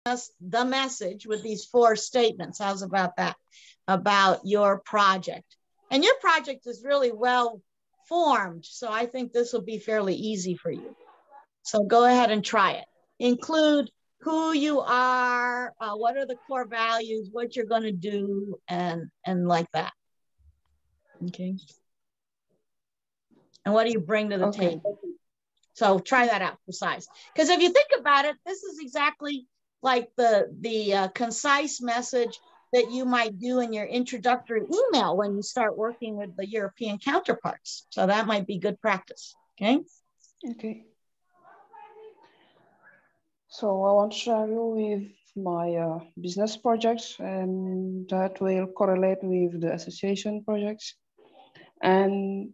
us the message with these 4 statements. How's about that? About your project. And your project is really well formed, so I think this will be fairly easy for you. So go ahead and try it. Include who you are, what are the core values, what you're going to do, and like that. Okay. And what do you bring to the table? So try that out for size. Because if you think about it, this is exactly like the concise message that you might do in your introductory email when you start working with the European counterparts. So that might be good practice. Okay. Okay. So I want to share you with my business projects, and that will correlate with the association projects. And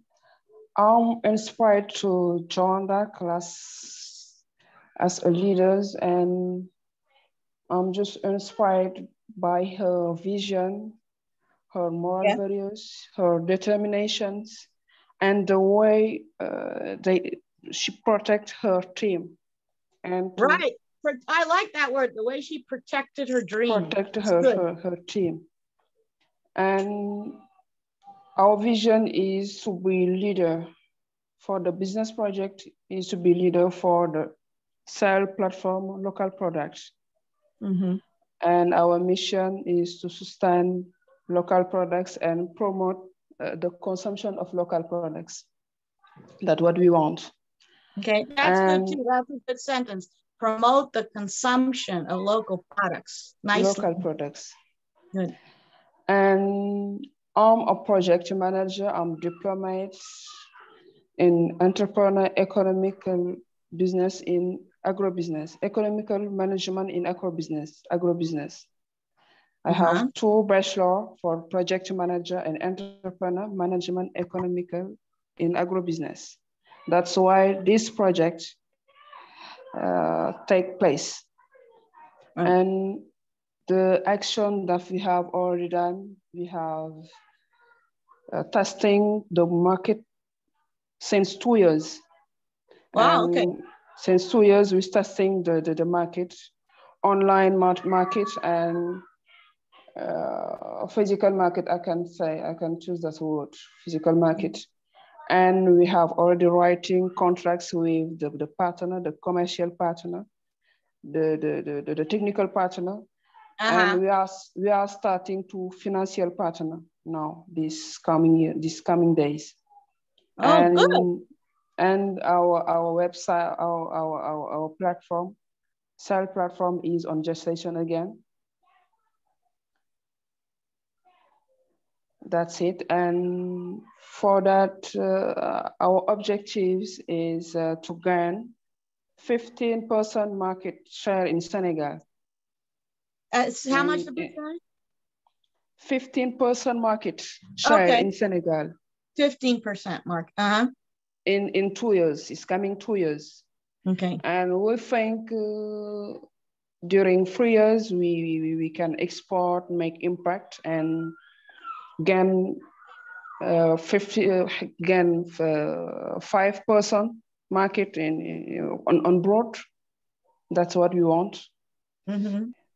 I'm inspired to join that class as a leader, and I'm just inspired by her vision, her moral values, her determinations, and the way she protects her team. And right. I like that word, the way she protected her dream. Protect her team. And our vision is to be leader for the business project, is to be leader for the sell platform local products. Mm-hmm. And our mission is to sustain local products and promote the consumption of local products. That's what we want. Okay, that's good too. That's a good sentence. Promote the consumption of local products. Nicely. Local products. Good. And I'm a project manager. I'm diplomat in entrepreneur economical business in agrobusiness, economical management in agrobusiness. I have 2 bachelor for project manager and entrepreneur management economical in agrobusiness. That's why this project take place. And the action that we have already done, we have testing the market since 2 years. Wow, and okay. Since 2 years, we're testing the market, online market and physical market. I can choose that word, physical market. And we have already writing contracts with the partner, the commercial partner, the technical partner. And we are starting to financial partner now this coming days. Oh, good. And our website, our platform, sell platform is on gestation again. That's it. And for that, our objectives is to gain 15% market share in Senegal. How much the percentage? 15% market share in Senegal. 15%, Mark. In 2 years, it's coming 2 years. Okay. And we think during 3 years, we can export, make impact, and gain 5% market on broad. That's what we want.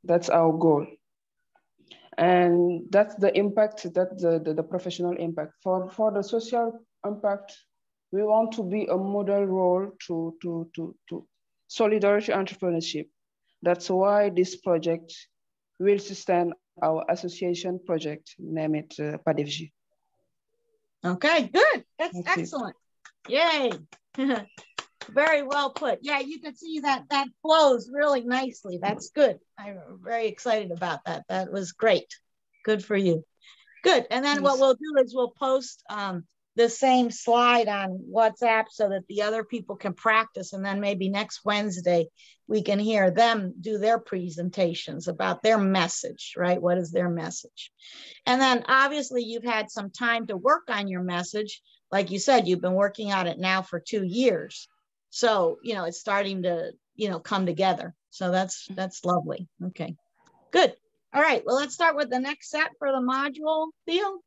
That's our goal. And that's the impact, that's the professional impact. For the social impact, we want to be a model role to solidarity entrepreneurship. That's why this project will sustain our association project, name it PADEFG. Okay, good. That's excellent. Yay. Very well put. Yeah, you can see that flows really nicely. That's good. I'm very excited about that. That was great. Good for you. Good. And then what we'll do is we'll post the same slide on WhatsApp so that the other people can practice. And then maybe next Wednesday, we can hear them do their presentations about their message, right? What is their message? And then obviously you've had some time to work on your message. Like you said, you've been working on it now for 2 years. So, it's starting to, come together. So that's lovely. Okay, good. All right, well, let's start with the next set for the module, Theo.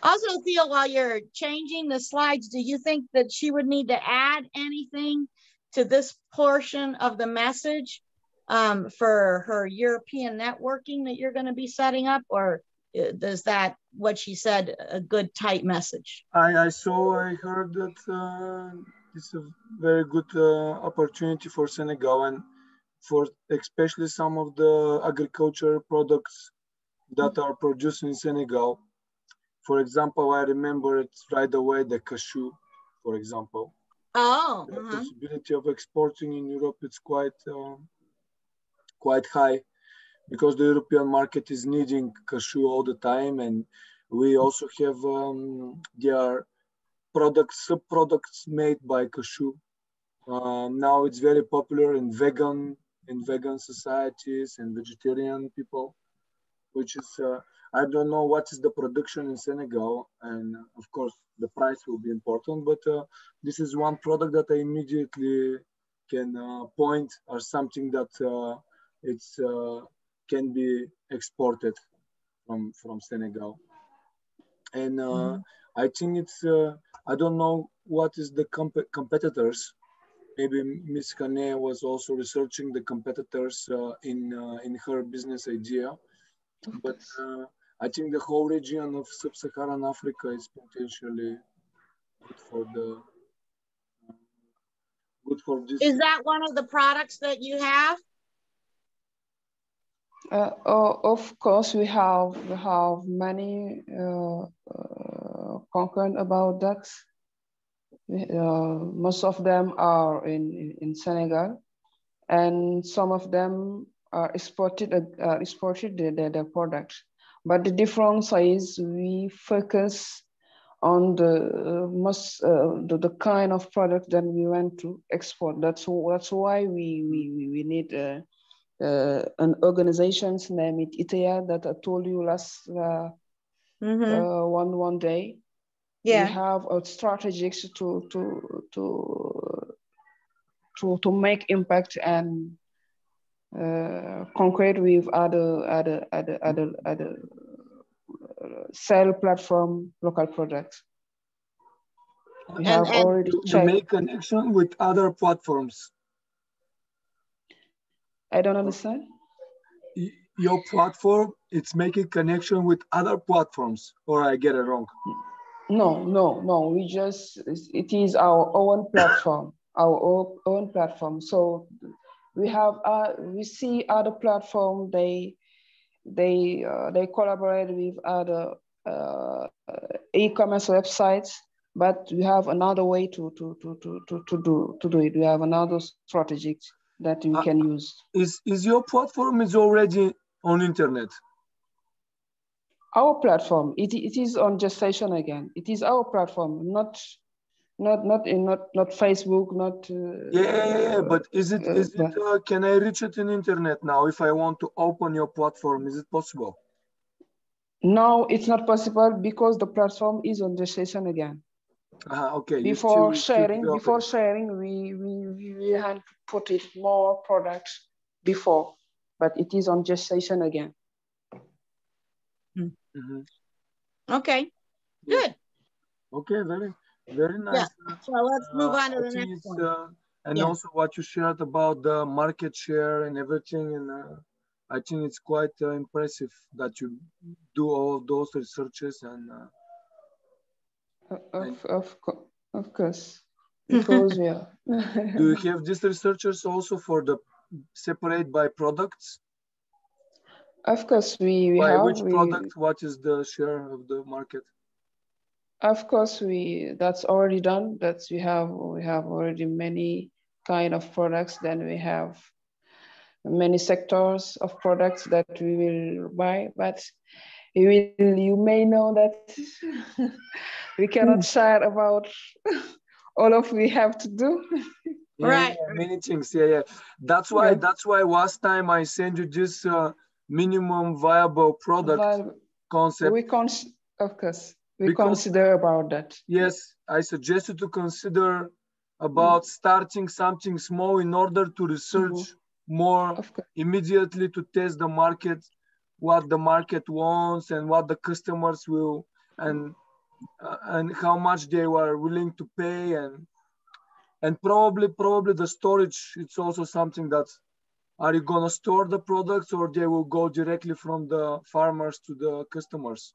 Also, Theo, while you're changing the slides, do you think that she would need to add anything to this portion of the message for her European networking that you're going to be setting up, or does that, what she said, a good tight message? I heard that it's a very good opportunity for Senegal, and for especially some of the agriculture products that are produced in Senegal. For example, I remember it right away, the cashew, for example. Oh, the possibility of exporting in Europe is quite high, because the European market is needing cashew all the time, and we also have their sub-products made by cashew. Now it's very popular in vegan societies and vegetarian people, which is I don't know what is the production in Senegal, and of course the price will be important, but this is one product that I immediately can point as something that it's can be exported from Senegal. And I think it's I don't know what is the competitors. Maybe Ms. Kane was also researching the competitors in her business idea, but I think the whole region of sub-Saharan Africa is potentially good for this. Is that one of the products that you have? Of course, we have many content about that. Most of them are in Senegal, and some of them are exported their products. But the difference is we focus on the kind of product that we want to export. That's why we need an organization's name, ITEA, that I told you last one day. Yeah. We have a strategy to make impact and concrete with other sell platform local products. We have already to make connection with other platforms. I don't understand. Your platform, it's making connection with other platforms, or I get it wrong? No. It is our own platform, our own platform. So we see other platform. They collaborate with other e-commerce websites, but we have another way to do it. We have another strategy that we can use. Is your platform is already on internet? Our platform, it is on gestation again. It is our platform, not Facebook, not. Yeah. But is it? Can I reach it in internet now? If I want to open your platform, is it possible? No, it's not possible because the platform is on gestation again. Okay. Before sharing, we had to put it more products before, but it is on gestation again. Okay, good. Okay, very nice. Yeah. So let's move on to the next one. And also what you shared about the market share and everything, and I think it's quite impressive that you do all of those researches and. Of course, because yeah. Do you have these researchers also for the separate by products? Of course, we have. Which product? What is the share of the market? Of course, that's already done. We have already many kind of products. Then we have many sectors of products that we will buy, but you may know that we cannot share about all of we have to do. Right. Many things. Yeah. That's why last time I sent you this minimum viable product concept. Of course, we consider about that. Yes, I suggest you to consider about starting something small in order to research more immediately, to test the market, what the market wants and what the customers will, and how much they were willing to pay, and And probably the storage, it's also something that, are you gonna store the products or they will go directly from the farmers to the customers?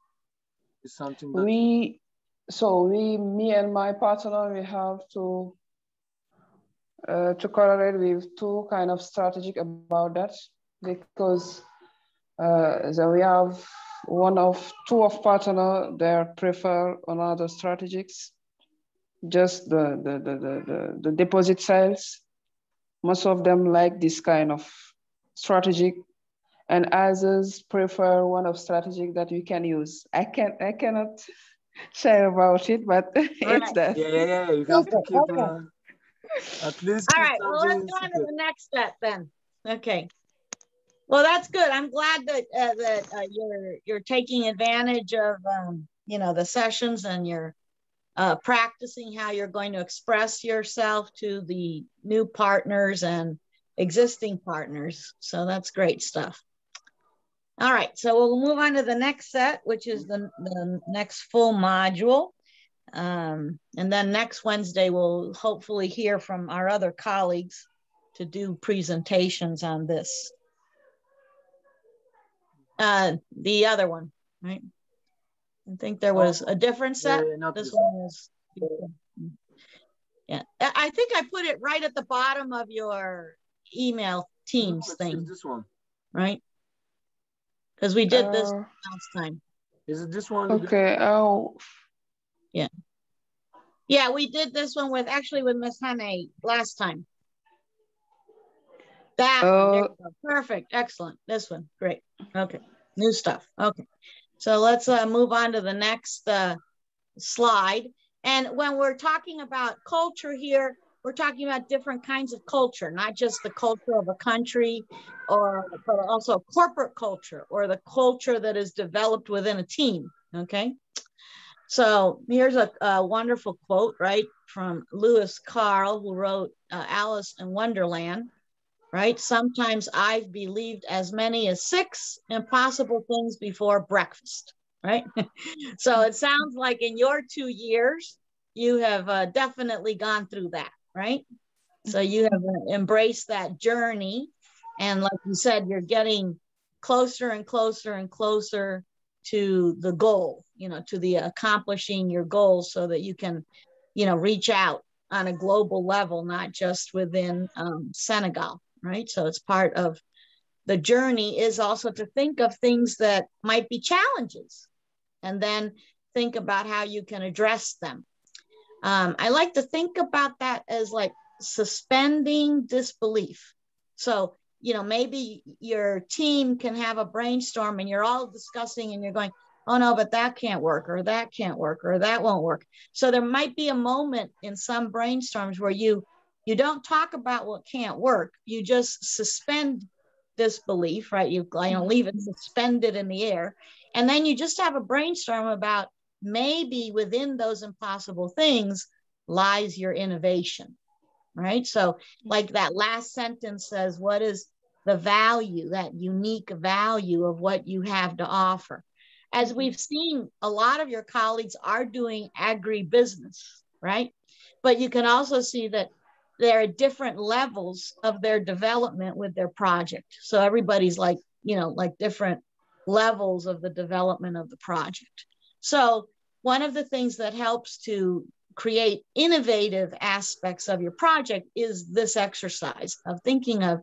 It's something that me and my partner, we have to correlate with two kind of strategic about that, because so we have two of partner, they prefer another strategies, just the deposit sales. Most of them like this kind of strategic, and others prefer one of strategic that we can use. I cannot share about it, but it's that. yeah. You have to keep at least All keep right. Well, let's something go on to secret. the next step then. Okay. Well, that's good. I'm glad that you're taking advantage of you know, the sessions, and you're practicing how you're going to express yourself to the new partners and existing partners. So that's great stuff. All right, so we'll move on to the next set, which is the next full module. And then next Wednesday, we'll hopefully hear from our other colleagues to do presentations on this. The other one, right? I think there was a different set. This one was, yeah. I think I put it right at the bottom of your email Teams thing. This one, right? Because we did this last time. Is it this one? Okay. Oh. Yeah. Yeah, we did this one with Miss Hane last time. That one. Perfect. Excellent. This one. Great. Okay. New stuff. Okay. So let's move on to the next slide. And when we're talking about culture here, we're talking about different kinds of culture, not just the culture of a country, but also corporate culture, or the culture that is developed within a team. Okay. So here's a wonderful quote, right, from Lewis Carroll, who wrote Alice in Wonderland, right? Sometimes I've believed as many as 6 impossible things before breakfast, right? So it sounds like in your 2 years, you have definitely gone through that, right? So you have embraced that journey. And like you said, you're getting closer and closer and closer to the goal, you know, to the accomplishing your goals, so that you can, you know, reach out on a global level, not just within Senegal, right? So it's part of the journey is also to think of things that might be challenges, and then think about how you can address them. I like to think about that as like suspending disbelief. So, you know, maybe your team can have a brainstorm and you're all discussing and you're going, oh no, but that can't work, or that can't work, or that won't work. So there might be a moment in some brainstorms where you don't talk about what can't work. You just suspend disbelief, right? You leave it suspended in the air. And then you just have a brainstorm about maybe within those impossible things lies your innovation, right? So like that last sentence says, what is the value, that unique value of what you have to offer? As we've seen, a lot of your colleagues are doing agribusiness, right? But you can also see that there are different levels of their development with their project. So everybody's like, you know, like different levels of the development of the project. So one of the things that helps to create innovative aspects of your project is this exercise of thinking of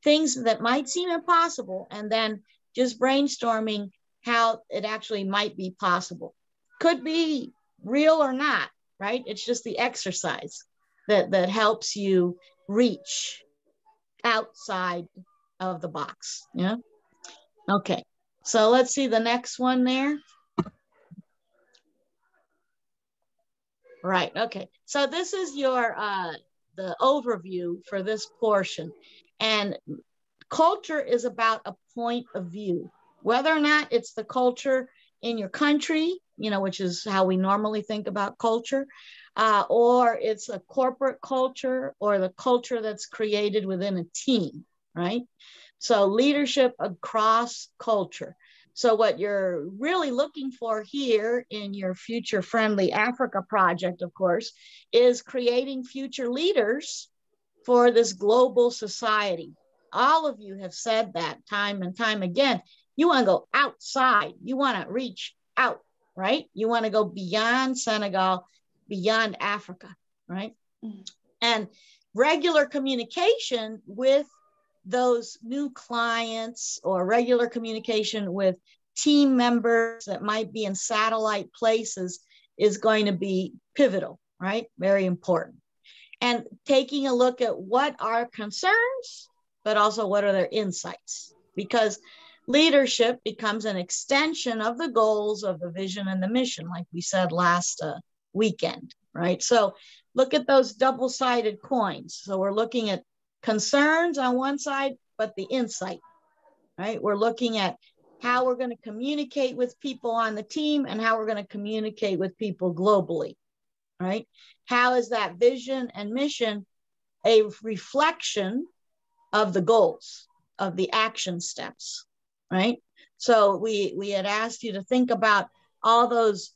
things that might seem impossible, and then just brainstorming how it actually might be possible. Could be real or not, right? It's just the exercise that helps you reach outside of the box. Yeah. Okay. So let's see the next one there. Right. Okay. So this is your the overview for this portion. And culture is about a point of view, whether or not it's the culture in your country, you know, which is how we normally think about culture, or it's a corporate culture, or the culture that's created within a team, right? So leadership across culture. So what you're really looking for here in your Future Friendly Africa project, of course, is creating future leaders for this global society. All of you have said that time and time again. You want to go outside. You want to reach out, right? You want to go beyond Senegal, beyond Africa, right? And regular communication with those new clients or regular communication with team members that might be in satellite places is going to be pivotal, right? Very important. And taking a look at what are concerns, but also what are their insights, because leadership becomes an extension of the goals of the vision and the mission, like we said last weekend, right? So look at those double-sided coins. So we're looking at concerns on one side, but the insight, right? We're looking at how we're going to communicate with people on the team and how we're going to communicate with people globally, right? How is that vision and mission a reflection of the goals, of the action steps, right? So we had asked you to think about all those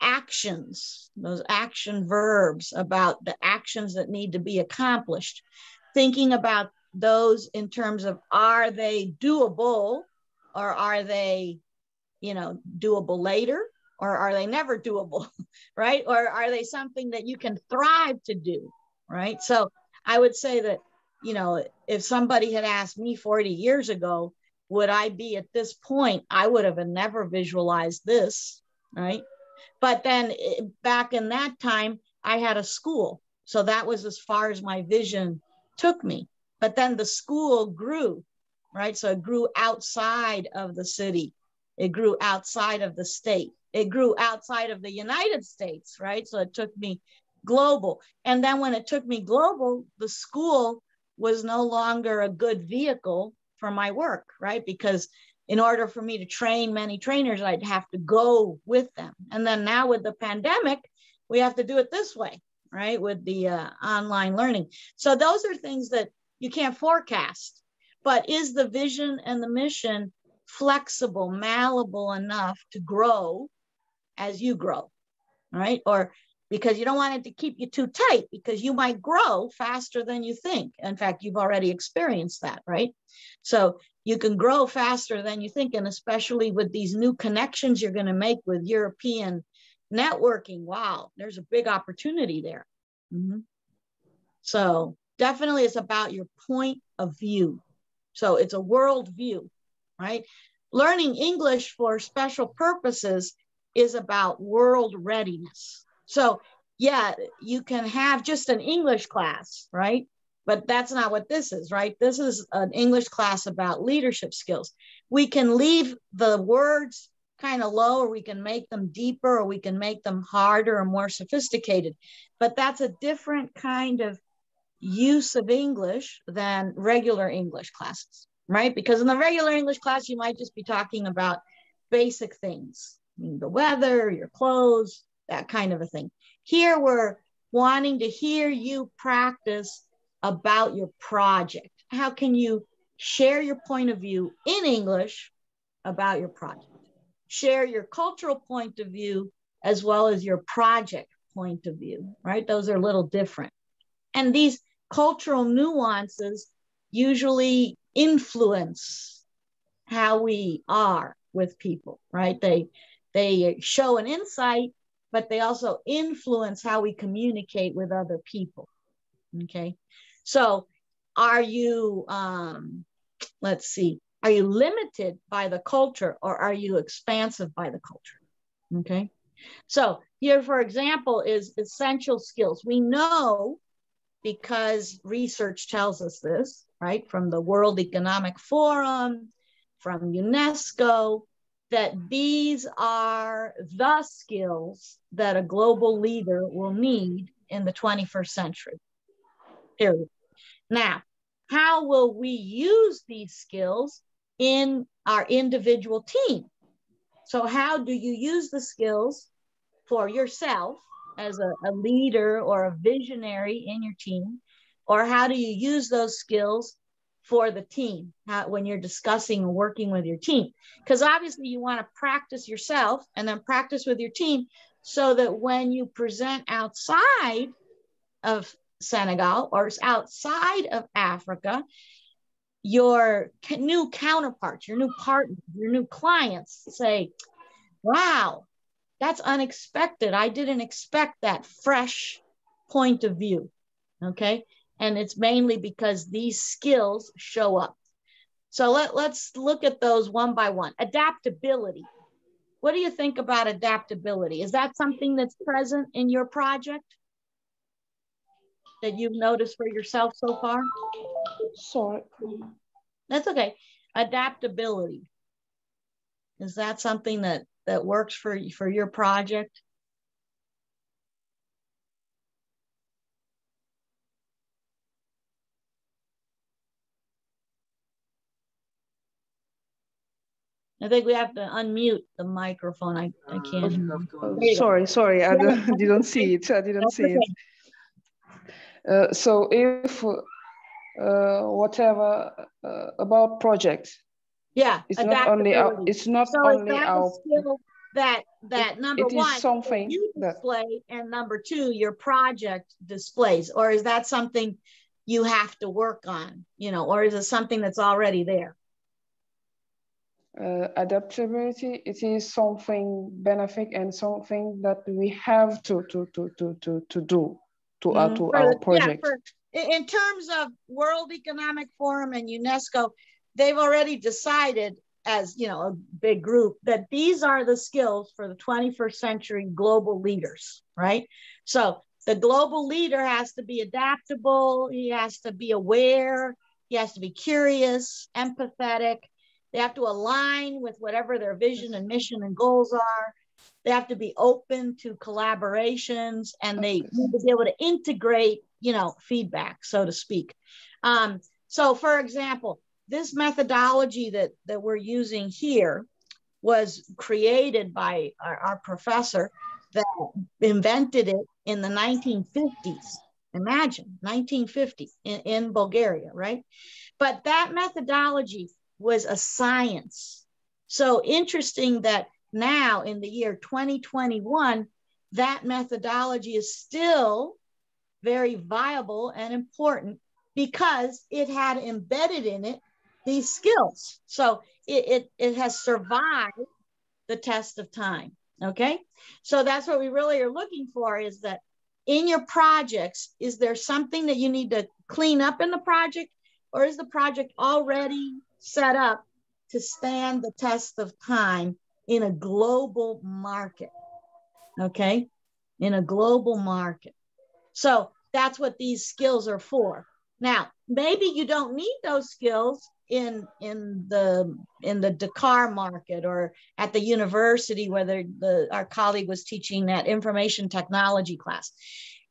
actions, those action verbs, about the actions that need to be accomplished. Thinking about those in terms of, are they doable, or are they, doable later, or are they never doable, right? Or are they something that you can thrive to do, right? So I would say that, if somebody had asked me 40 years ago, would I be at this point, I would have never visualized this, right? But then back in that time, I had a school. So that was as far as my vision took me. But then the school grew, right? So it grew outside of the city. It grew outside of the state. It grew outside of the United States, right? So it took me global. And then when it took me global, the school was no longer a good vehicle for my work, right? Because in order for me to train many trainers, I'd have to go with them. And then now with the pandemic, we have to do it this way, right? With the online learning. So those are things that you can't forecast. But is the vision and the mission flexible, malleable enough to grow as you grow, right? Or because you don't want it to keep you too tight, because you might grow faster than you think. In fact, you've already experienced that, right? So you can grow faster than you think, and especially with these new connections you're going to make with European networking. Wow, there's a big opportunity there. Mm-hmm. So definitely it's about your point of view. So it's a world view, right? Learning English for special purposes is about world readiness. So yeah, you can have just an English class, right? But that's not what this is, right? This is an English class about leadership skills. We can leave the words kind of low, or we can make them deeper, or we can make them harder or more sophisticated. But that's a different kind of use of English than regular English classes, right? Because in the regular English class, you might just be talking about basic things, the weather, your clothes, that kind of a thing. Here we're wanting to hear you practice about your project. How can you share your point of view in English about your project? Share your cultural point of view as well as your project point of view, right? Those are a little different. And these cultural nuances usually influence how we are with people, right? They show an insight, but they also influence how we communicate with other people, okay? So are you, let's see, are you limited by the culture, or are you expansive by the culture, okay? So here, for example, is essential skills. We know, because research tells us this, right, from the World Economic Forum, from UNESCO, that these are the skills that a global leader will need in the 21st century, period. Now, how will we use these skills in our individual team? So how do you use the skills for yourself as a leader or a visionary in your team? Or how do you use those skills for the team when you're discussing and working with your team. Because obviously you want to practice yourself and then practice with your team so that when you present outside of Senegal or outside of Africa, your new counterparts, your new partners, your new clients say, wow, that's unexpected. I didn't expect that fresh point of view, okay? And it's mainly because these skills show up. So let's look at those one by one. Adaptability. What do you think about adaptability? Is that something that's present in your project that you've noticed for yourself so far? Sorry. That's okay. Adaptability. Is that something that works for your project? I think we have to unmute the microphone. I can't. Sorry, I didn't see it. I didn't see it. So if whatever about projects, yeah, it's not only our. It's not so only our. Skill that number one, something you display, and number two, your project displays, or is that something you have to work on? You know, or is it something that's already there? Adaptability, it is something benefit and something that we have to do to our project. In terms of World Economic Forum and UNESCO, they've already decided, as you know, a big group, that these are the skills for the 21st century global leaders, right? So the global leader has to be adaptable, he has to be aware, he has to be curious, empathetic. They have to align with whatever their vision and mission and goals are. They have to be open to collaborations, and they need to be able to integrate, you know, feedback, so to speak. So for example, this methodology that we're using here was created by our professor that invented it in the 1950s. Imagine, 1950 in Bulgaria, right? But that methodology was a science. So interesting that now in the year 2021, that methodology is still very viable and important because it had embedded in it these skills. So it has survived the test of time, okay? So that's what we really are looking for, is that in your projects, is there something that you need to clean up in the project, or is the project already set up to stand the test of time in a global market, okay? In a global market. So that's what these skills are for. Now, maybe you don't need those skills in the Dakar market or at the university where our colleague was teaching that information technology class.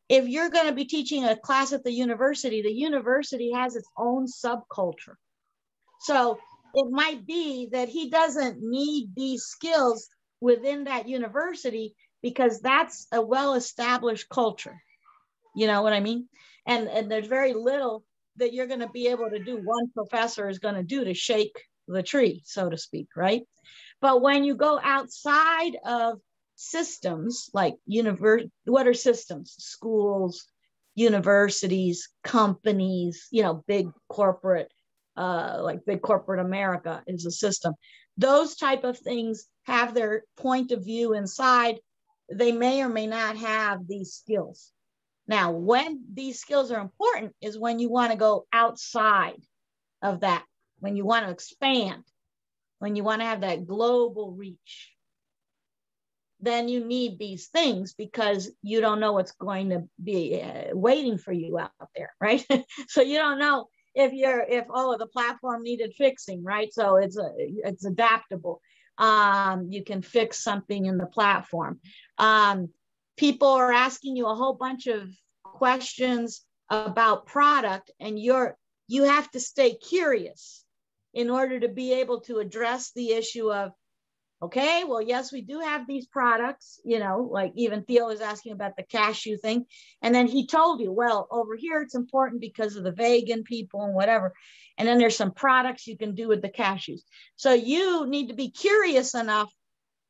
If you're going to be teaching a class at the university has its own subculture. So it might be that he doesn't need these skills within that university because that's a well-established culture. You know what I mean? And there's very little that you're going to be able to do, one professor is going to do to shake the tree, so to speak, right? But when you go outside of systems like what are systems? Schools, universities, companies, you know, big corporate, like big corporate America is a system. Those type of things have their point of view inside. They may or may not have these skills. Now, when these skills are important is when you want to go outside of that, when you want to expand, when you want to have that global reach. Then you need these things because you don't know what's going to be waiting for you out there, right? So you don't know if the platform needed fixing, right? So it's adaptable. You can fix something in the platform. People are asking you a whole bunch of questions about product, and you have to stay curious in order to be able to address the issue of, Okay, well, yes, we do have these products, you know, like even Theo was asking about the cashew thing. And then he told you, well, over here, it's important because of the vegan people and whatever. And then there's some products you can do with the cashews. So you need to be curious enough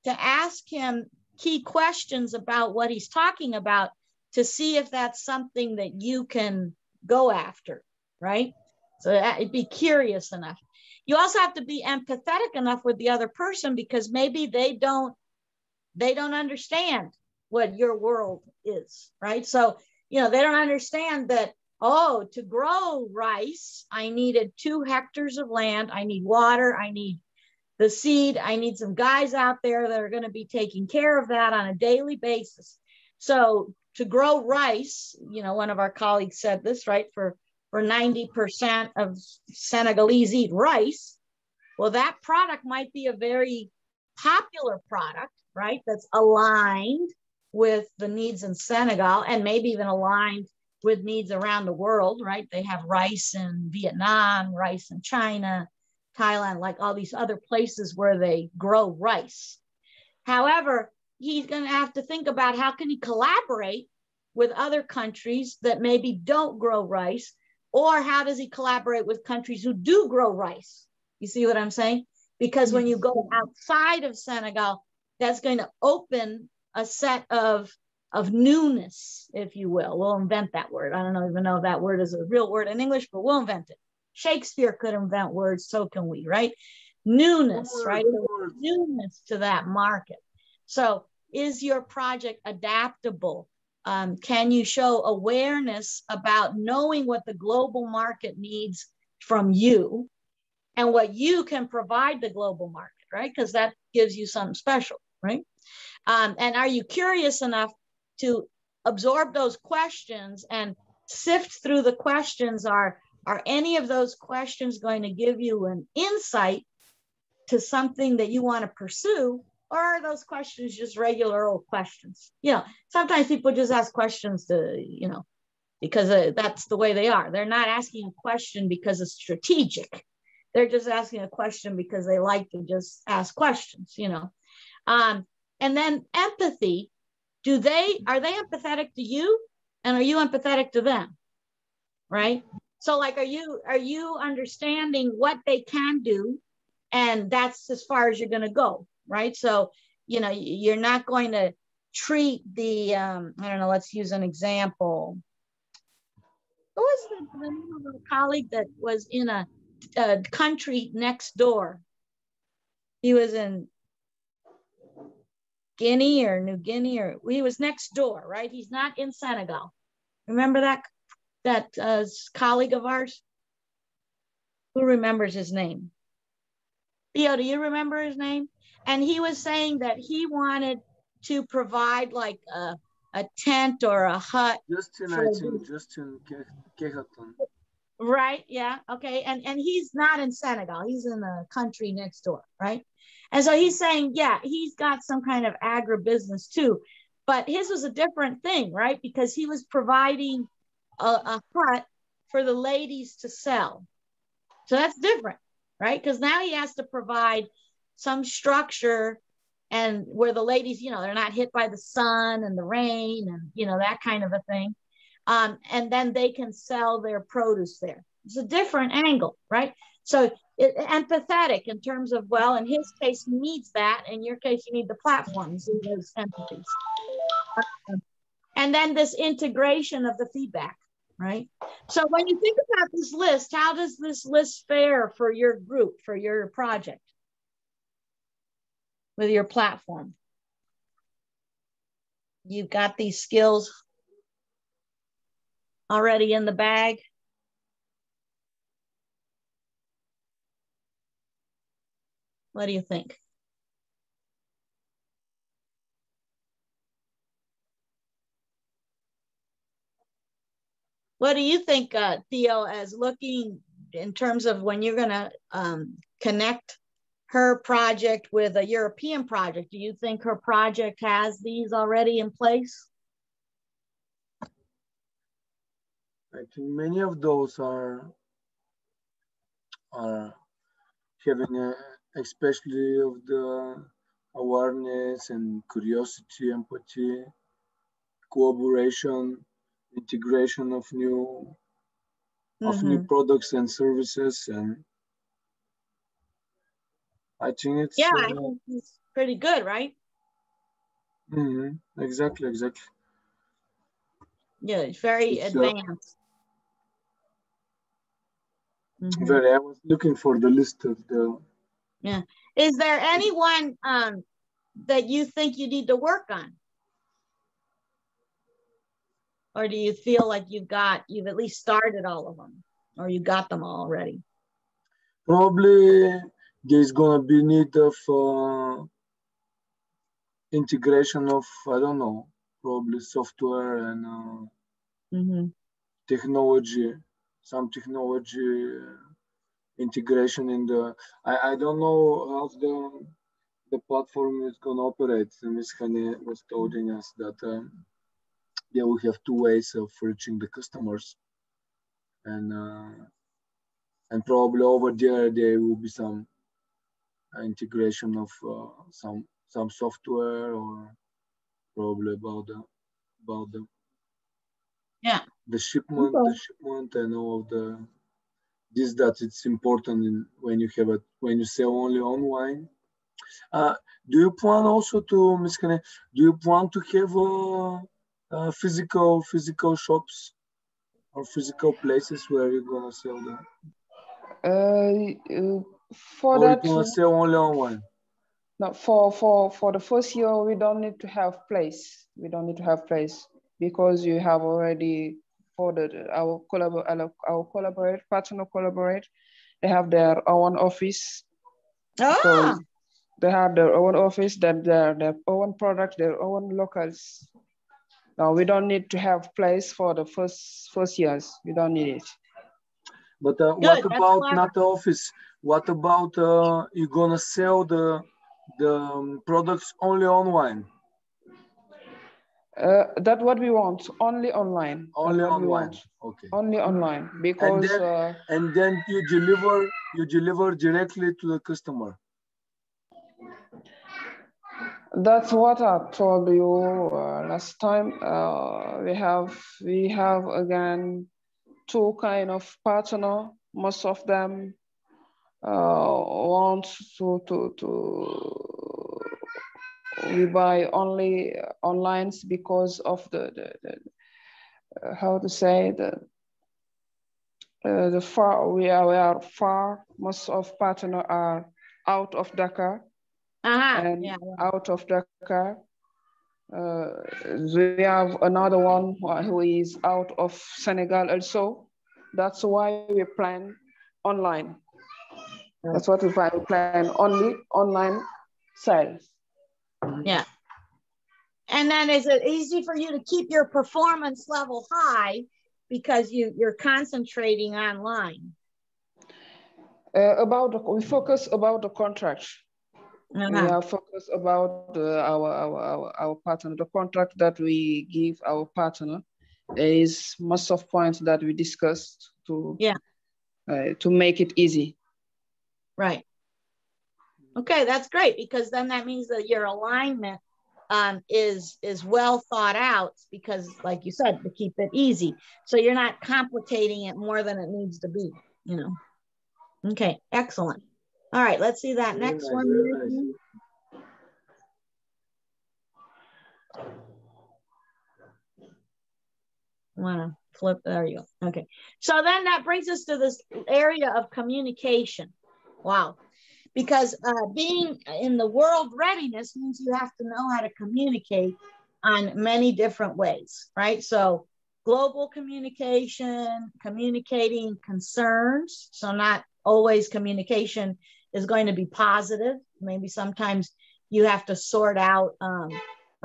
to ask him key questions about what he's talking about to see if that's something that you can go after, right? So be curious enough. You also have to be empathetic enough with the other person because maybe they don't understand what your world is, right? So, you know, they don't understand that, oh, to grow rice, I needed 2 hectares of land. I need water. I need the seed. I need some guys out there that are going to be taking care of that on a daily basis. So to grow rice, you know, one of our colleagues said this, right? For 90% of Senegalese eat rice. Well, that product might be a very popular product, right? That's aligned with the needs in Senegal and maybe even aligned with needs around the world, right? They have rice in Vietnam, rice in China, Thailand, like all these other places where they grow rice. However, he's going to have to think about how can he collaborate with other countries that maybe don't grow rice, or how does he collaborate with countries who do grow rice? You see what I'm saying? Because when you go outside of Senegal, that's going to open a set of newness, if you will. We'll invent that word. I don't even know if that word is a real word in English, but we'll invent it. Shakespeare could invent words, so can we, right? Newness, right? Newness to that market. So is your project adaptable? Can you show awareness about knowing what the global market needs from you and what you can provide the global market, right? Because that gives you something special, right? And are you curious enough to absorb those questions and sift through the questions? Are any of those questions going to give you an insight to something that you want to pursue? Or are those questions just regular old questions? You know, sometimes people just ask questions to, you know, because that's the way they are. They're not asking a question because it's strategic. They're just asking a question because they like to just ask questions, you know. And then empathy, are they empathetic to you? And are you empathetic to them? Right? So like, are you understanding what they can do? And that's as far as you're going to go, right? So, you know, you're not going to treat the, I don't know, let's use an example. Who was the name of a colleague that was in a country next door? He was in Guinea or New Guinea, or he was next door, right? He's not in Senegal. Remember that colleague of ours? Who remembers his name? Theo, do you remember his name? And he was saying that he wanted to provide like a tent or a hut. Justin Kehaton. Right, yeah, okay. And he's not in Senegal. He's in the country next door, right? And so he's saying, yeah, he's got some kind of agribusiness too. But his was a different thing, right? Because he was providing a hut for the ladies to sell. So that's different, right? Because now he has to provide some structure and where the ladies, you know, they're not hit by the sun and the rain and, you know, that kind of a thing. And then they can sell their produce there. It's a different angle, right? So empathetic in terms of, well, in his case, he needs that. In your case, you need the platforms and those empathies. And then this integration of the feedback, right? So when you think about this list, how does this list fare for your group, for your project with your platform? You've got these skills already in the bag. What do you think? What do you think, Theo, as looking in terms of when you're going to connect her project with a European project? Do you think her project has these already in place? I think many of those are having especially of the awareness and curiosity, empathy, collaboration, integration of new products and services, and I think it's I think it's pretty good, right? Exactly. Yeah, it's very advanced. Very. I was looking for the list of the. Yeah. Is there anyone that you think you need to work on? Or do you feel like you've at least started all of them, or you got them all already? Probably there's gonna be need of integration of, I don't know, probably software and technology, some technology integration in the. I don't know how the platform is gonna operate. Ms. Hani was telling us that they will have two ways of reaching the customers, and probably over there will be some integration of some software, or probably about the the shipment and all of that it's important when you sell only online. Do you plan also to, Ms. Kane, do you plan to have physical shops or physical places where you're gonna sell them? For or that, you're gonna sell only online? No, for the first year, we don't need to have place. We don't need to have place because you have already our partner collaborate. They have their own office. So they have their own office, that their own product, their own locals. Now we don't need to have place for the first years. We don't need it. But what about not the office? What about you're gonna sell the products only online? That's what we want. Only online. Only online. Okay. Only online, because and then you deliver directly to the customer. That's what I told you last time. We have again two kind of partner. Most of them want to we buy only online because of the how to say the far we are far. Most of partner are out of Dakar. And out of Dakar, we have another one who is out of Senegal also. That's why we plan online. That's what we plan only online sales. Yeah. And then is it easy for you to keep your performance level high because you're concentrating online? We focus about the contract. We are focused about our partner. The contract that we give our partner is most of points that we discussed to make it easy. Right. Okay, that's great, because then that means that your alignment is well thought out, because like you said, to keep it easy. So you're not complicating it more than it needs to be, you know. Okay, excellent. All right, let's see that next one. I want to flip, there you go. Okay, so then that brings us to this area of communication. Wow. Because being in the world readiness means you have to know how to communicate on many different ways, right? So global communication, communicating concerns. So not always communication is going to be positive. Maybe sometimes you have to sort out a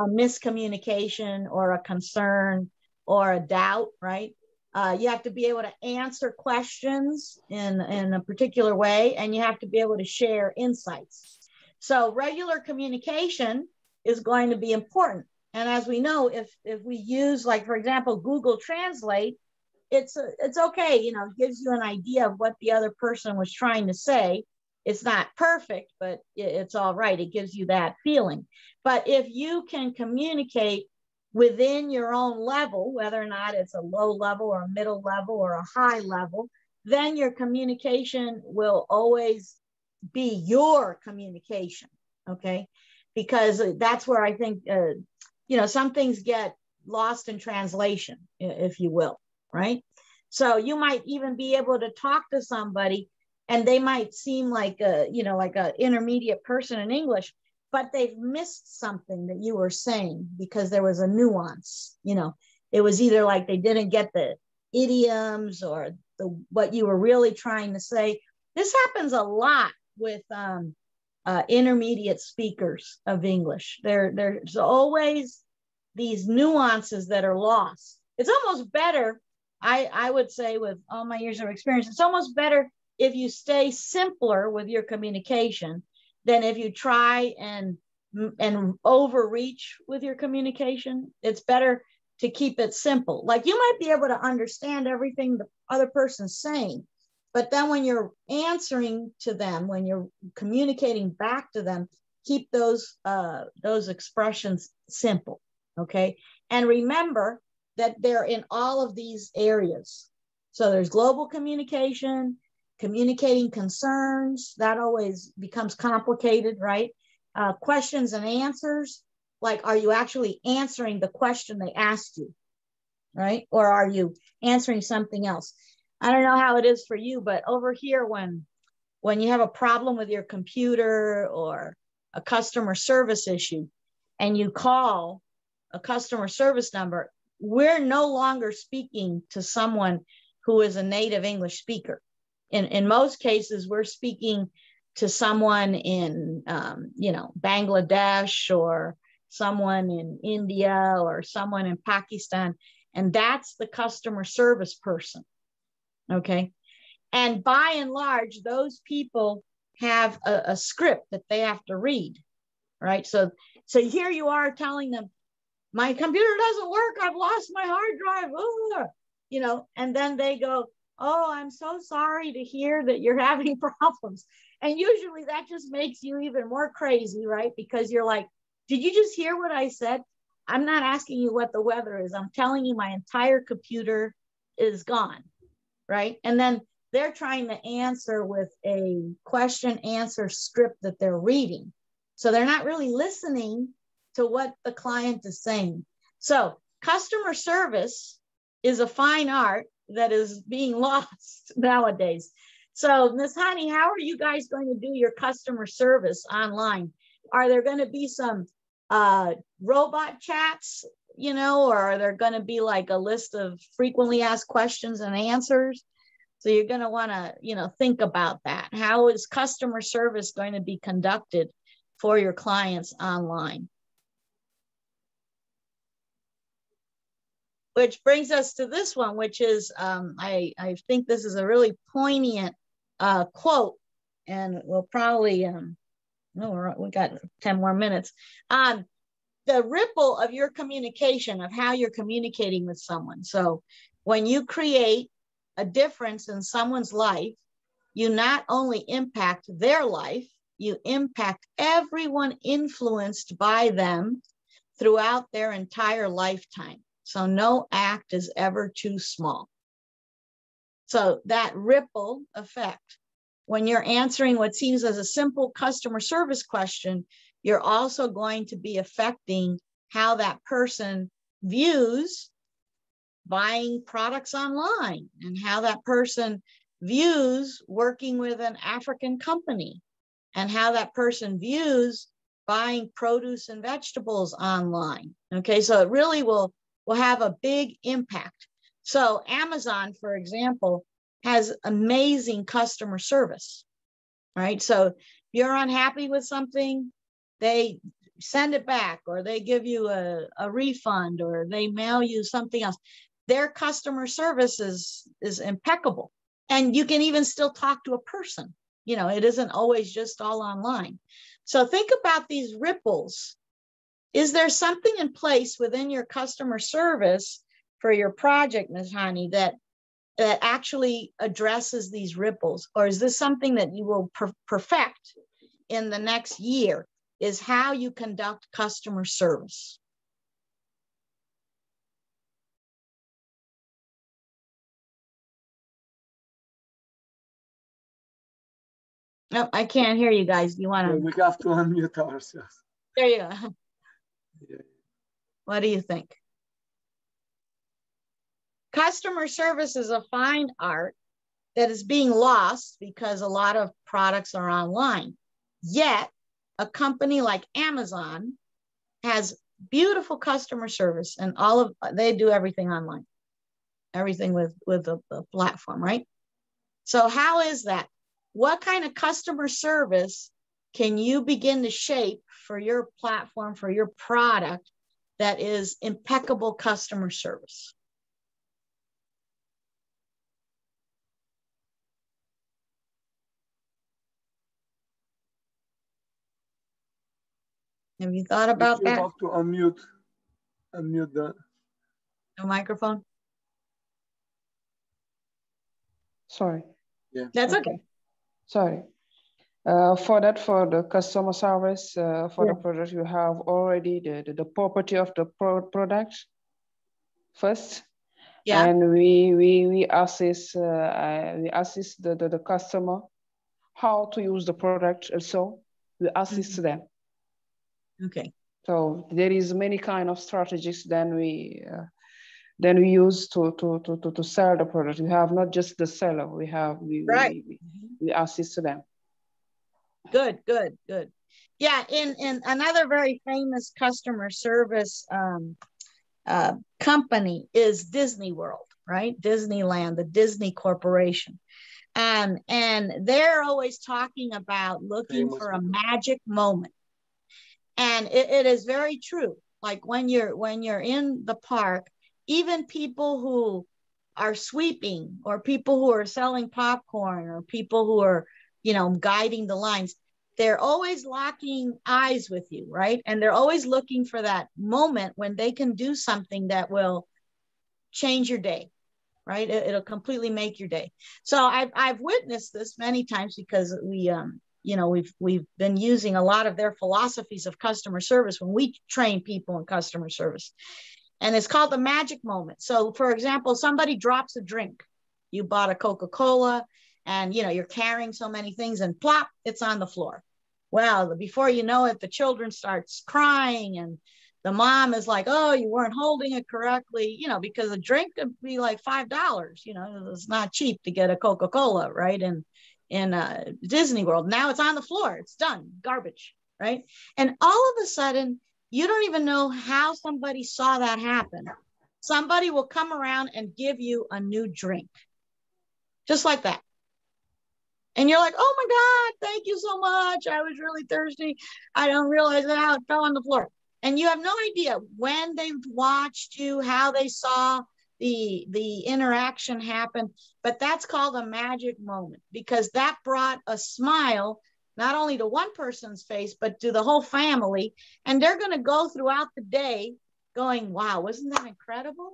miscommunication or a concern or a doubt, right? You have to be able to answer questions in a particular way, and you have to be able to share insights. So regular communication is going to be important. And as we know, if we use, like, for example, Google Translate, it's okay, you know, it gives you an idea of what the other person was trying to say. It's not perfect, but it's all right. It gives you that feeling. But if you can communicate within your own level, whether or not it's a low level or a middle level or a high level, then your communication will always be your communication, okay? Because that's where I think, some things get lost in translation, if you will, right? So you might even be able to talk to somebody and they might seem like like an intermediate person in English, but they've missed something that you were saying because there was a nuance. It was either like they didn't get the idioms or what you were really trying to say. This happens a lot with intermediate speakers of English. There's always these nuances that are lost. It's almost better, I would say, with all my years of experience, it's almost better if you stay simpler with your communication than if you try and overreach with your communication. It's better to keep it simple. Like, you might be able to understand everything the other person's saying, but then when you're answering to them, when you're communicating back to them, keep those expressions simple, okay? And remember that they're in all of these areas. So there's global communication, communicating concerns, that always becomes complicated, right? Questions and answers, like, are you actually answering the question they asked you, right? Or are you answering something else? I don't know how it is for you, but over here, when you have a problem with your computer or a customer service issue and you call a customer service number, we're no longer speaking to someone who is a native English speaker. In most cases, we're speaking to someone in, Bangladesh, or someone in India, or someone in Pakistan, and that's the customer service person, okay? And by and large, those people have a script that they have to read, right? So here you are telling them, my computer doesn't work, I've lost my hard drive, and then they go, oh, I'm so sorry to hear that you're having problems. And usually that just makes you even more crazy, right? Because you're like, did you just hear what I said? I'm not asking you what the weather is. I'm telling you my entire computer is gone, right? And then they're trying to answer with a question answer script that they're reading. So they're not really listening to what the client is saying. So customer service is a fine art that is being lost nowadays. So Ms. Hani, how are you guys going to do your customer service online? Are there going to be some robot chats, or are there going to be like a list of frequently asked questions and answers? So you're going to want to, think about that. How is customer service going to be conducted for your clients online? Which brings us to this one, which is, I think this is a really poignant quote, and we'll probably, we got 10 more minutes. The ripple of your communication, of how you're communicating with someone. So when you create a difference in someone's life, you not only impact their life, you impact everyone influenced by them throughout their entire lifetime. So no act is ever too small. So that ripple effect, when you're answering what seems as a simple customer service question, you're also going to be affecting how that person views buying products online, and how that person views working with an African company, and how that person views buying produce and vegetables online. Okay, so it really will have a big impact. So Amazon, for example, has amazing customer service, right? So if you're unhappy with something, they send it back, or they give you a refund, or they mail you something else. Their customer service is impeccable. And you can even still talk to a person. It isn't always just all online. So think about these ripples. Is there something in place within your customer service for your project, Ms. Hani, that that actually addresses these ripples? Or is this something that you will perfect in the next year, is how you conduct customer service? No, I can't hear you guys. You want to? We have to unmute ourselves. There you go. Yeah. What do you think? Customer service is a fine art that is being lost because a lot of products are online. Yet, a company like Amazon has beautiful customer service, and they do everything online, everything with the platform, right? So how is that? What kind of customer service can you begin to shape for your platform, for your product, that is impeccable customer service? Have you thought about that? You have to unmute the microphone. Sorry. Yeah. That's okay. Sorry. For the customer service, for the product, you have already the property of the product first. Yeah. And we assist the customer how to use the product also. We assist them. Okay. So there is many kind of strategies then we use to sell the product. We have not just the seller. We assist them. Good. Yeah, in another very famous customer service company is Disney World, right? Disneyland, the Disney Corporation. And they're always talking about looking for a magic moment. And it is very true. Like when you're in the park, even people who are sweeping, or people who are selling popcorn, or people who are, guiding the lines, they're always locking eyes with you, right? And they're always looking for that moment when they can do something that will change your day, right? It'll completely make your day. So I've witnessed this many times because we've been using a lot of their philosophies of customer service when we train people in customer service. And it's called the magic moment. So for example, somebody drops a drink. You bought a Coca-Cola and you're carrying so many things, and plop, it's on the floor. Well, before you know it, the children starts crying, and the mom is like, oh, you weren't holding it correctly, because a drink could be like $5. It's not cheap to get a Coca-Cola, right? In Disney World. Now it's on the floor. It's done. Garbage, right? And all of a sudden, you don't even know how somebody saw that happen. Somebody will come around and give you a new drink. Just like that. And you're like, oh my God, thank you so much. I was really thirsty. I don't realize how it fell on the floor. And you have no idea when they watched you, how they saw the interaction happen. But that's called a magic moment, because that brought a smile not only to one person's face, but to the whole family. And they're going to go throughout the day going, wow, wasn't that incredible?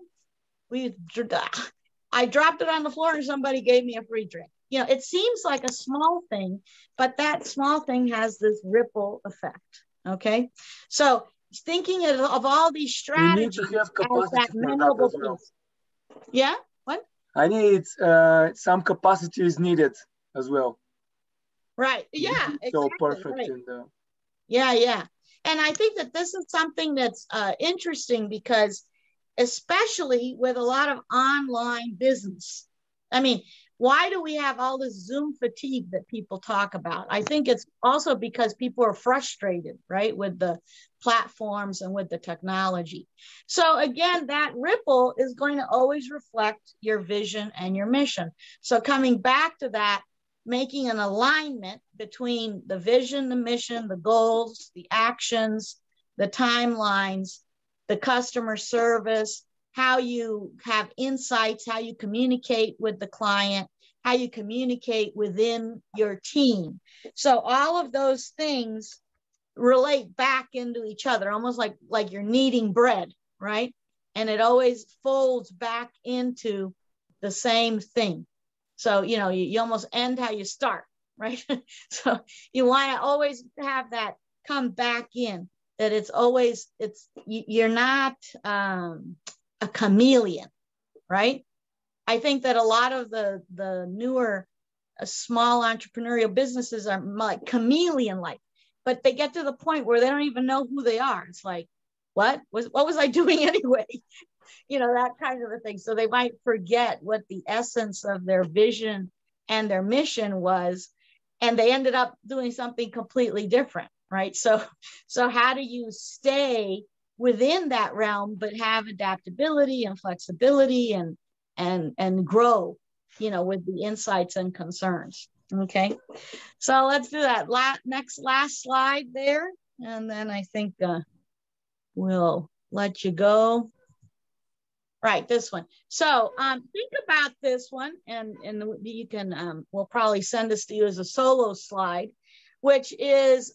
I dropped it on the floor and somebody gave me a free drink. It seems like a small thing, but that small thing has this ripple effect. Okay. So thinking of all these strategies, you need to have capacity for that as well. Yeah. What? I need some capacity is needed as well. Right. Yeah. Exactly. So perfect. Right. Yeah. And I think that this is something that's interesting, because especially with a lot of online business, I mean, why do we have all this Zoom fatigue that people talk about? I think it's also because people are frustrated, right, with the platforms and with the technology. So again, that ripple is going to always reflect your vision and your mission. So coming back to that, making an alignment between the vision, the mission, the goals, the actions, the timelines, the customer service, how you have insights, how you communicate with the client, how you communicate within your team. So all of those things relate back into each other, almost like you're kneading bread, right? And it always folds back into the same thing. So, you know, you almost end how you start, right? So you want to always have that come back in, that it's always, you're not a chameleon, right? I think that a lot of the newer small entrepreneurial businesses are like chameleon-like, but they get to the point where they don't even know who they are. It's like, what was I doing anyway? You know, that kind of a thing. So they might forget what the essence of their vision and their mission was, and they ended up doing something completely different, right? So how do you stay within that realm, but have adaptability and flexibility and grow, you know, with the insights and concerns? Okay, so let's do that last slide there, and then I think we'll let you go. Right, this one. So think about this one, and you can, we'll probably send this to you as a solo slide, which is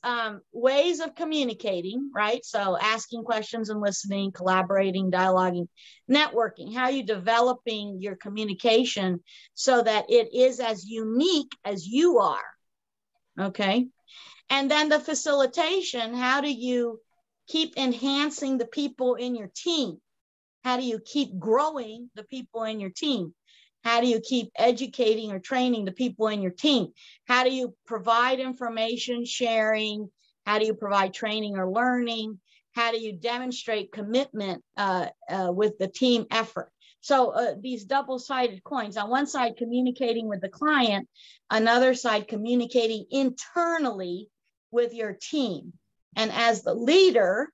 ways of communicating, right? So asking questions and listening, collaborating, dialoguing, networking. How are you developing your communication so that it is as unique as you are, okay? And then the facilitation, how do you keep enhancing the people in your team? How do you keep growing the people in your team? How do you keep educating or training the people in your team? How do you provide information sharing? How do you provide training or learning? How do you demonstrate commitment with the team effort? So these double-sided coins, on one side communicating with the client, another side communicating internally with your team. And as the leader,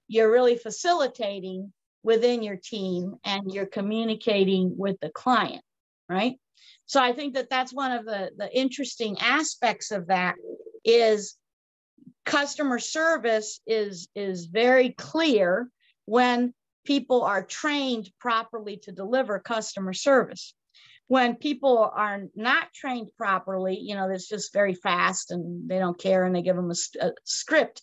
you're really facilitating within your team and you're communicating with the client, right? So I think that that's one of the interesting aspects of that is customer service is very clear when people are trained properly to deliver customer service. When people are not trained properly, you know, it's just very fast and they don't care and they give them a script,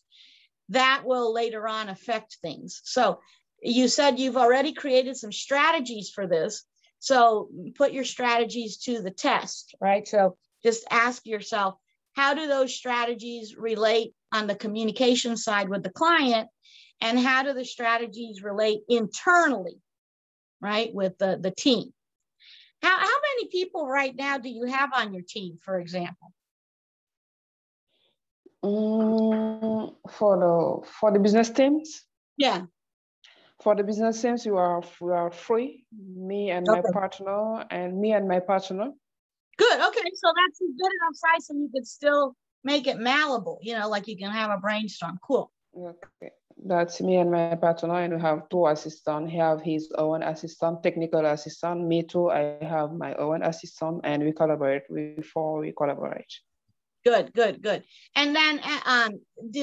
that will later on affect things. So you said you've already created some strategies for this. So put your strategies to the test, right? So just ask yourself, how do those strategies relate on the communication side with the client? And how do the strategies relate internally, right, with the team? How many people right now do you have on your team, for example? For the business teams? Yeah. For the business teams, we are 3, me and my partner, and me and my partner. Good. Okay. So that's a good enough size so you could still make it malleable, you know, like you can have a brainstorm. Cool. Okay. That's me and my partner, and we have 2 assistants. He have his own assistant, technical assistant. Me too, I have my own assistant, and we collaborate before we collaborate. Good, good, good. And then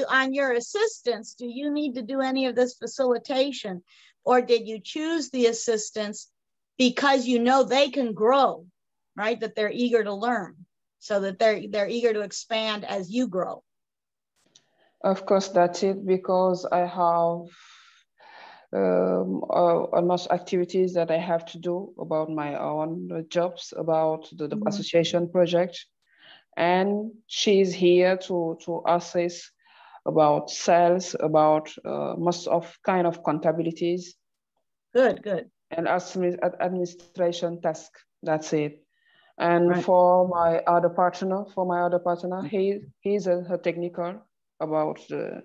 on your assistants, do you need to do any of this facilitation, or did you choose the assistants because you know they can grow, right? That they're eager to learn, so that they're eager to expand as you grow? Of course, that's it, because I have almost activities that I have to do about my own jobs, about the association project. And she's here to assess about sales, about most of kind of accountabilities. Good, good. And administration task. That's it. And for my other partner, he's a technical about the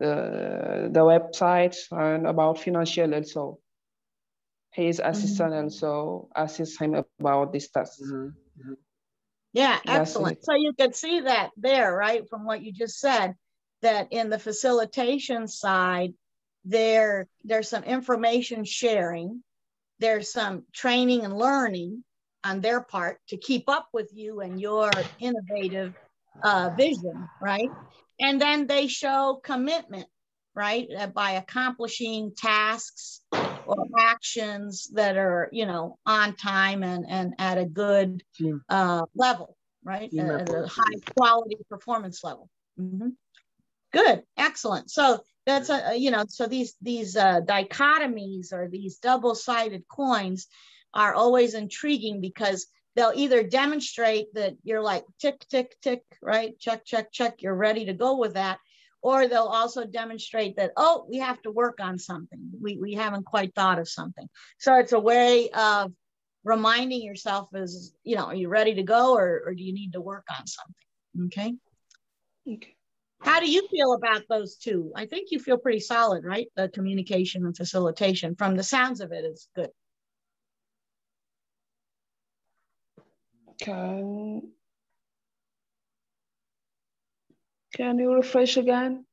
website and about financial also. His assistant also assists him about this task. Yeah, excellent. So you could see that there, right, from what you just said, that in the facilitation side, there's some information sharing, there's some training and learning on their part to keep up with you and your innovative vision, right? And then they show commitment, right, by accomplishing tasks or actions that are, you know, on time and at a good level, right? At a high quality performance level. Good, excellent. So that's you know, so these dichotomies or these double-sided coins are always intriguing because they'll either demonstrate that you're like tick, tick, tick, right? Check, check, check. You're ready to go with that. Or they'll also demonstrate that, oh, we have to work on something. We haven't quite thought of something. So it's a way of reminding yourself is, you know, are you ready to go or do you need to work on something? Okay. Okay. How do you feel about those two? I think you feel pretty solid, right? The communication and facilitation. From the sounds of it, is good. Can you refresh again?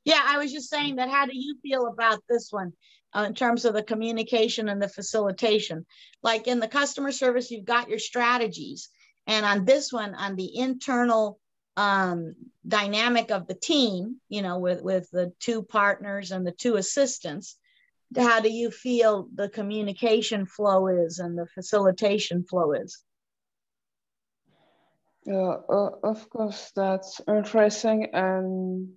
Yeah, I was just saying that. How do you feel about this one in terms of the communication and the facilitation? Like in the customer service, you've got your strategies. And on this one, on the internal dynamic of the team, you know, with the two partners and the two assistants, how do you feel the communication flow is and the facilitation flow is? Yeah, of course, that's interesting, and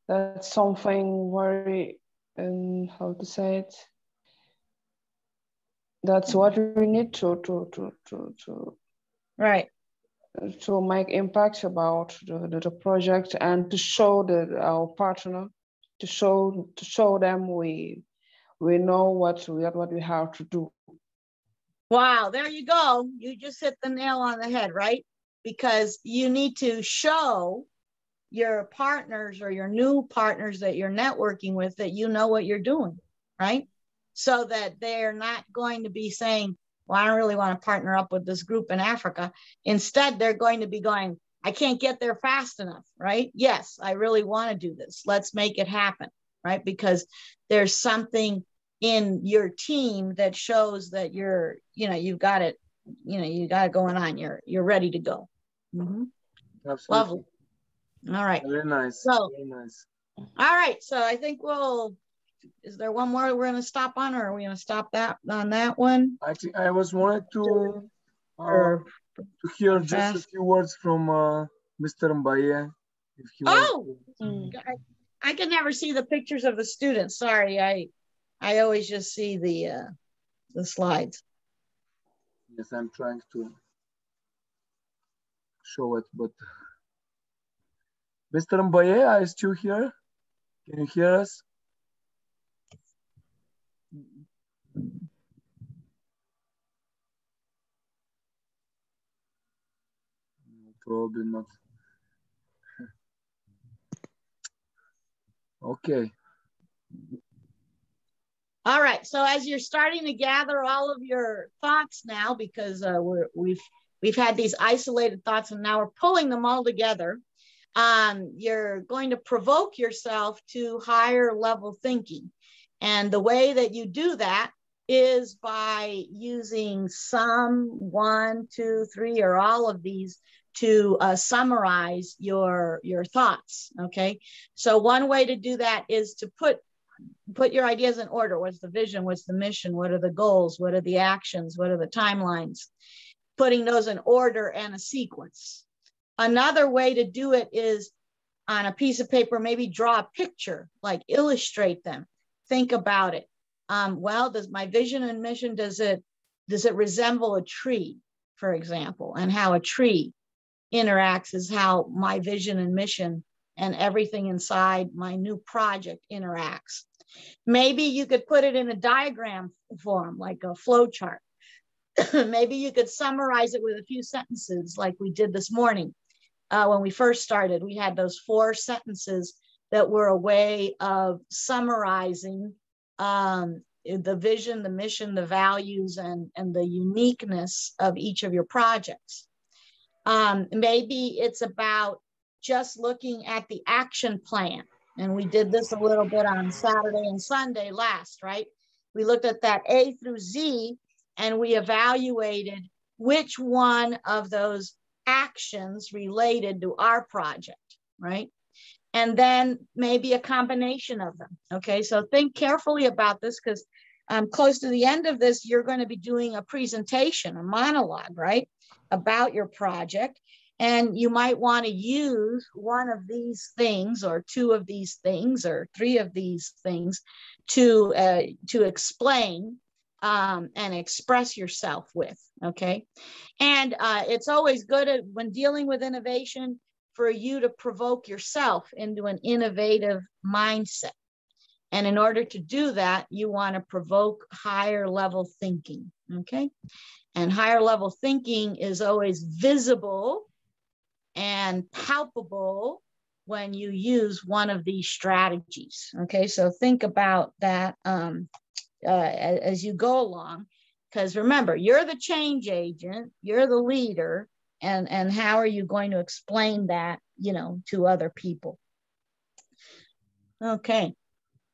that's something very, how to say it? That's what we need to right, to make impacts about the project and to show our partner, to show them we know what we have to do. Wow, there you go. You just hit the nail on the head, right? Because you need to show your partners or your new partners that you're networking with that you know what you're doing, right? So that they're not going to be saying, well, I don't really want to partner up with this group in Africa. Instead, they're going to be going, I can't get there fast enough, right? Yes, I really want to do this. Let's make it happen, right? Because there's something in your team that shows that you're, you know, you've got it, you know, you got it going on. You're ready to go. Mm-hmm. Absolutely. Lovely. All right. Very nice. So, very nice. All right. So I think is there one more we're going to stop on, or are we going to stop that on that one? Actually, I was wanted to hear just a few words from Mr. Mbaye. If he I can never see the pictures of the students. Sorry. I always just see the slides. Yes, I'm trying to show it, but Mr. Mbaye, are you still here? Can you hear us? Probably not. Okay. All right. So as you're starting to gather all of your thoughts now, because we've had these isolated thoughts and now we're pulling them all together, you're going to provoke yourself to higher level thinking. And the way that you do that is by using some, 1, 2, 3, or all of these to summarize your thoughts. Okay. So one way to do that is to put your ideas in order. What's the vision? What's the mission? What are the goals? What are the actions? What are the timelines? Putting those in order and a sequence. Another way to do it is on a piece of paper, maybe draw a picture, like illustrate them. Think about it. Well, does my vision and mission, does it resemble a tree, for example, and how a tree interacts is how my vision and mission and everything inside my new project interacts. Maybe you could put it in a diagram form, like a flow chart. Maybe you could summarize it with a few sentences like we did this morning. When we first started, we had those 4 sentences that were a way of summarizing the vision, the mission, the values, and the uniqueness of each of your projects. Maybe it's about just looking at the action plan. And we did this a little bit on Saturday and Sunday last, right? We looked at that A through Z and we evaluated which one of those actions related to our project, right? And then maybe a combination of them. Okay, so think carefully about this, because close to the end of this, you're going to be doing a presentation, a monologue, right, about your project. And you might want to use one of these things or 2 of these things or 3 of these things to explain and express yourself with, okay? And it's always good when dealing with innovation for you to provoke yourself into an innovative mindset. And in order to do that, you want to provoke higher level thinking, okay? And higher level thinking is always visible and palpable when you use one of these strategies, okay? So think about that as you go along, because remember, you're the change agent, you're the leader, and how are you going to explain that, you know, to other people? Okay,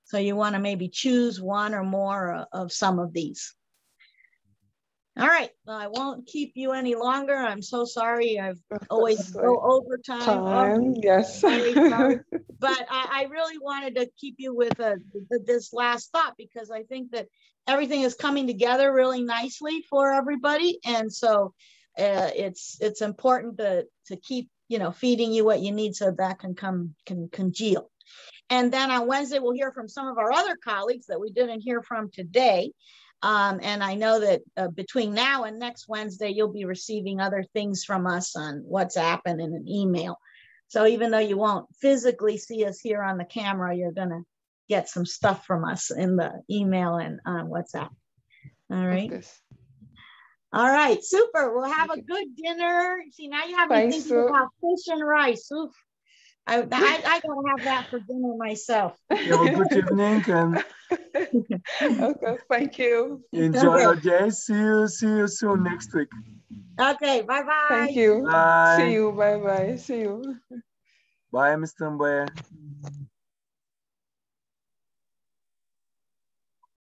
so you want to maybe choose one or more of some of these. All right, well, I won't keep you any longer. I'm so sorry. I've always go overtime. Oh, yes. very sorry. But I really wanted to keep you with this last thought, because I think that everything is coming together really nicely for everybody. And so it's important to keep, you know, feeding you what you need so that can congeal. And then on Wednesday, we'll hear from some of our other colleagues that we didn't hear from today. And I know that between now and next Wednesday, you'll be receiving other things from us on WhatsApp and in an email. So even though you won't physically see us here on the camera, you're going to get some stuff from us in the email and on WhatsApp. All right. All right. Super. We'll have a good dinner. See, now you have me thinking about fish and rice. Oof. I gotta have that for dinner myself. Have a good evening and okay, thank you. Enjoy your day. See you soon next week. Okay, bye-bye. Thank you. Bye. See you. Bye-bye. See you. Bye, Mr. Mboya.